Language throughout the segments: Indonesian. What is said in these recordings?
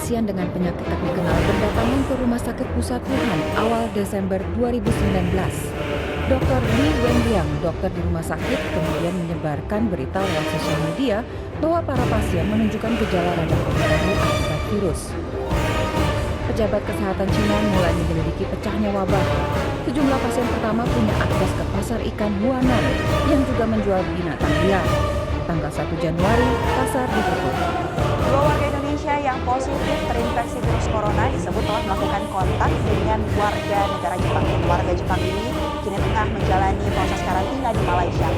pasien dengan penyakit tak dikenal berdatangan ke Rumah Sakit Pusat Wuhan awal Desember 2019. Dr. Li Wenliang, dokter di rumah sakit, kemudian menyebarkan berita lewat sosial media bahwa para pasien menunjukkan gejala radang paru akibat virus. Pejabat kesehatan Cina mulai menyelidiki pecahnya wabah. Sejumlah pasien pertama punya akses ke pasar ikan Huanan yang juga menjual binatang liar. Tanggal 1 Januari, pasar ditutup. 2 warga Indonesia yang positif terinfeksi virus corona disebut telah melakukan kontak dengan warga negara Jepang. Warga Jepang ini kini tengah menjalani proses karantina di Malaysia.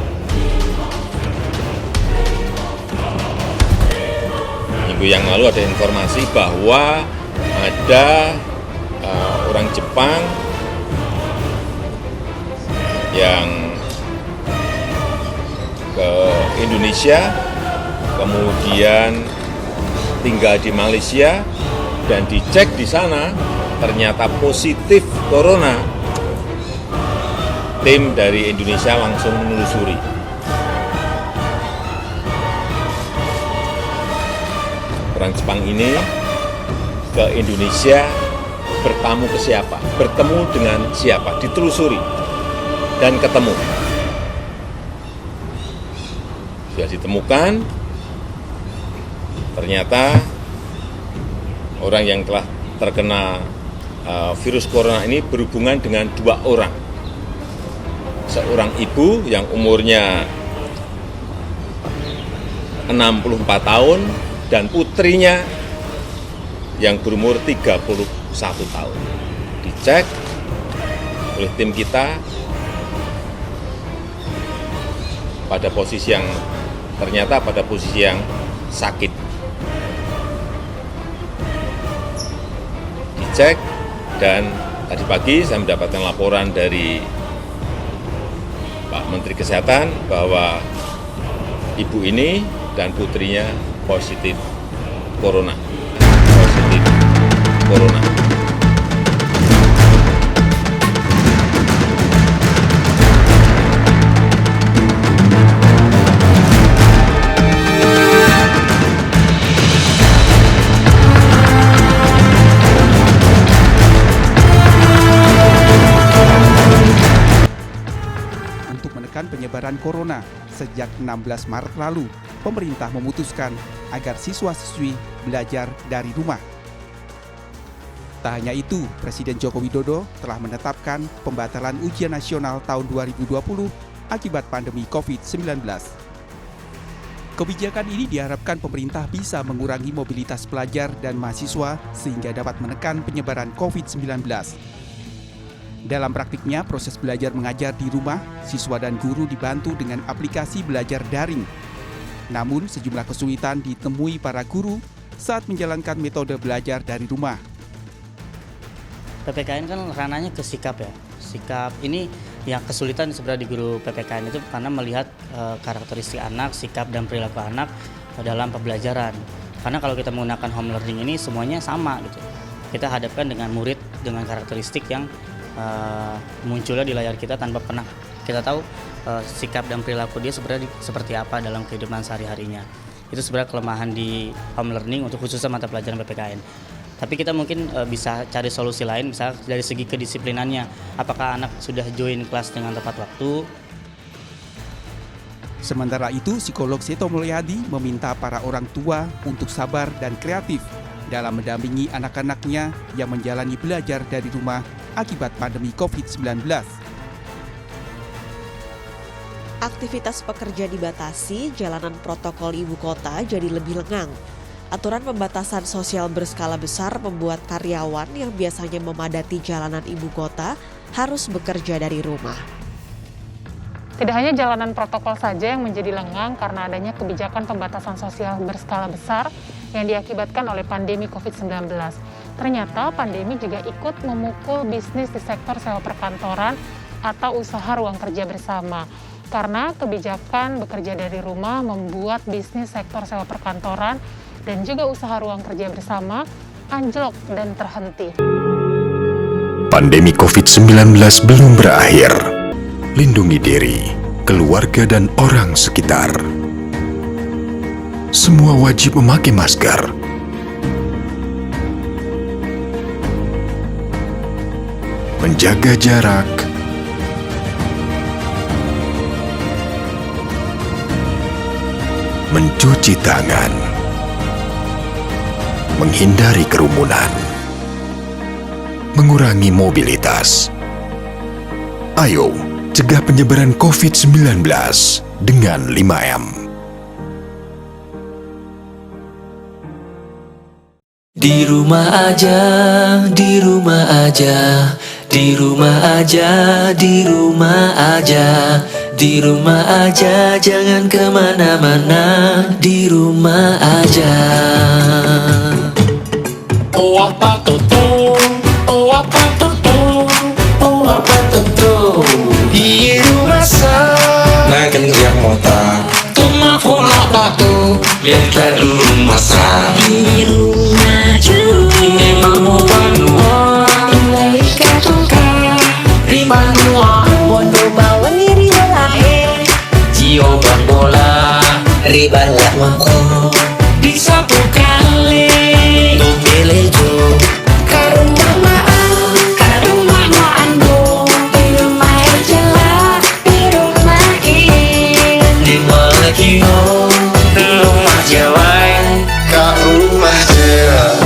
Minggu yang lalu ada informasi bahwa ada orang Jepang yang ke Indonesia, kemudian tinggal di Malaysia dan dicek di sana ternyata positif corona. Tim dari Indonesia langsung menelusuri. Orang Jepang ini ke Indonesia bertamu ke siapa, bertemu dengan siapa, ditelusuri dan ketemu. Sudah ditemukan, ternyata orang yang telah terkena virus corona ini berhubungan dengan 2 orang. Seorang ibu yang umurnya 64 tahun dan putrinya yang berumur 31 tahun. Dicek oleh tim kita pada posisi yang ternyata pada posisi yang sakit. Dicek dan tadi pagi saya mendapatkan laporan dari Pak Menteri Kesehatan bahwa ibu ini dan putrinya positif corona. Positif corona. Penyebaran corona sejak 16 Maret lalu, pemerintah memutuskan agar siswa-siswi belajar dari rumah. Tak hanya itu, Presiden Joko Widodo telah menetapkan pembatalan ujian nasional tahun 2020 akibat pandemi COVID-19. Kebijakan ini diharapkan pemerintah bisa mengurangi mobilitas pelajar dan mahasiswa sehingga dapat menekan penyebaran COVID-19. Dalam praktiknya, proses belajar mengajar di rumah, siswa dan guru dibantu dengan aplikasi belajar daring. Namun, sejumlah kesulitan ditemui para guru saat menjalankan metode belajar dari rumah. PPKN kan ranahnya ke sikap ya. Sikap ini yang kesulitan sebenarnya di guru PPKN itu karena melihat karakteristik anak, sikap dan perilaku anak dalam pembelajaran. Karena kalau kita menggunakan home learning ini semuanya sama gitu. Kita hadapkan dengan murid dengan karakteristik yang munculnya di layar kita tanpa pernah kita tahu sikap dan perilaku dia sebenarnya seperti apa dalam kehidupan sehari-harinya. Itu sebenarnya kelemahan di home learning untuk khususnya mata pelajaran PPKN. Tapi kita mungkin bisa cari solusi lain, misalnya dari segi kedisiplinannya. Apakah anak sudah join kelas dengan tepat waktu? Sementara itu, psikolog Seto Mulyadi meminta para orang tua untuk sabar dan kreatif dalam mendampingi anak-anaknya yang menjalani belajar dari rumah akibat pandemi COVID-19. Aktivitas pekerja dibatasi, jalanan protokol ibu kota jadi lebih lengang. Aturan pembatasan sosial berskala besar membuat karyawan yang biasanya memadati jalanan ibu kota harus bekerja dari rumah. Tidak hanya jalanan protokol saja yang menjadi lengang karena adanya kebijakan pembatasan sosial berskala besar yang diakibatkan oleh pandemi COVID-19. Ternyata pandemi juga ikut memukul bisnis di sektor sewa perkantoran atau usaha ruang kerja bersama. Karena kebijakan bekerja dari rumah membuat bisnis sektor sewa perkantoran dan juga usaha ruang kerja bersama anjlok dan terhenti. Pandemi COVID-19 belum berakhir. Lindungi diri, keluarga dan orang sekitar. Semua wajib memakai masker. menjaga jarak, mencuci tangan, menghindari kerumunan, mengurangi mobilitas. Ayo, cegah penyebaran COVID-19 dengan 5M. Di rumah aja, di rumah aja, di rumah aja, di rumah aja, di rumah aja, jangan kemana-mana, di rumah aja. Oh apa tuh, oh apa tuh, oh apa tuh, di rumah saja. Naikin riak motor, tuma pola batu, biar ke rumah saja. Di rumah ini mau panua, ilai katungka, ribanua, bondo bawa ngiri walahe, jio bola, ribalak wako, di satu kali, tuh belejo, karumah maaf, karumah maandu, di rumah aja lah, di rumah ini, di rumah kino, di rumah jawai, ke rumah jawai.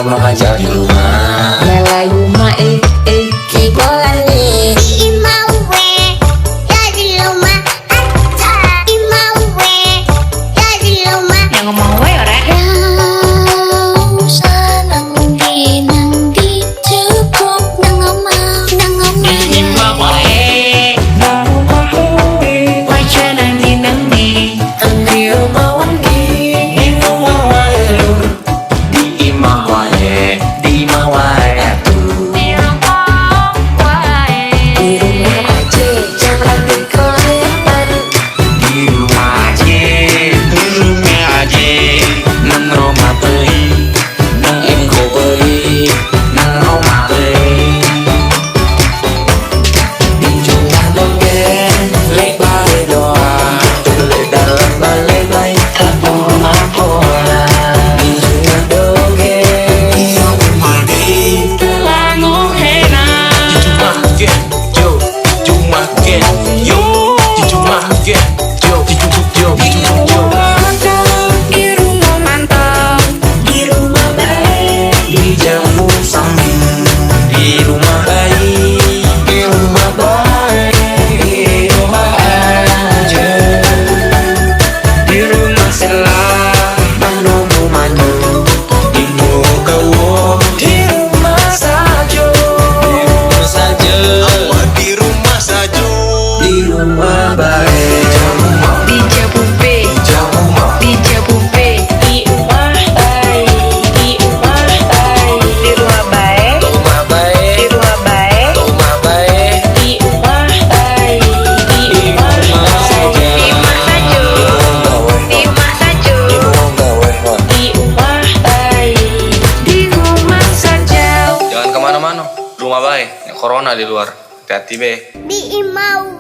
Rumah aja di rumah, melai rumah kibolane. Imawe ya di rumah aja, imawe ya di rumah. Yang ngomong we ora? Nangdi cukup nangomah. Imawe nangomah wae nangdi angdi omawangi imawe di imawe. Di rumah aja, jangan dikolekan. Di rumah aja, nang rumah beli, nang engko beli, nang rumah beli. Di jumlah dongeng, lebar doa, dalam balik baik rumah bola. Di jumlah dongeng, Rumah baik, corona di luar. Hati-hati be. Di imau